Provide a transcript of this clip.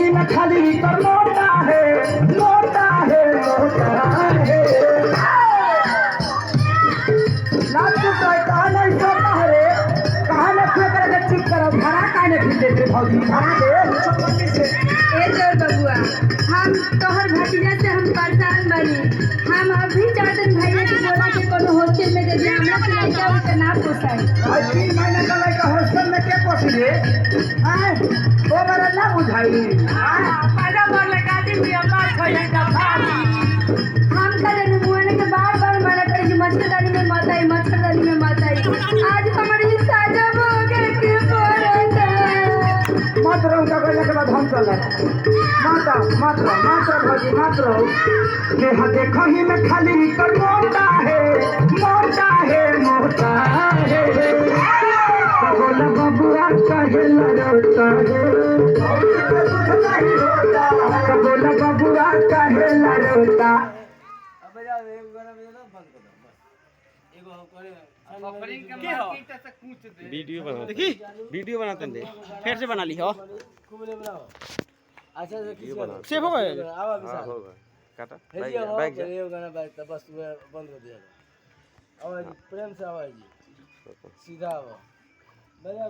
कहीं न खाली कर मोटा है मोटा है मोटा है नाच चुप रहे कहा नहीं सोता है रे कहा न क्यों करके चुप करो भाड़ा का नहीं खींचे रे भौजी भाड़ा दे चौपटी से ए जोर बबुआ हम तोहर भतीजा से हम परेशान बनी हम अभी चाहतन भैया के बोला के कोनो हॉस्टल में दे दे हमरा के लड़का उनका ना पोसाई भाई 3 महीने का लड़का हॉस्टल में के पोसी रे हैं वो मेरा ना बुझाई पैदा मोर लगा दी भी अम्मा खोले का भाई हम करे मुंह के बार मना करे कि मच्छरदानी में मत आई आज हमारी साजा हो गए के बोलता मत रहो का कहने के बाद हम चले मत रहो भौजी मत रहो के हाथे कहीं में खाली कर मोटा है मोटा है मोटा है बोला बबुआ कहे लड़ता है बोला बबुआ कहे लड़ता वीडियो बनाते हैं फिर से बना ली हो अच्छा सेव हो गए काटा बैग गाना बैग बस बंद कर दिया आवाज प्रेम से आवाज सीधा आवा बजा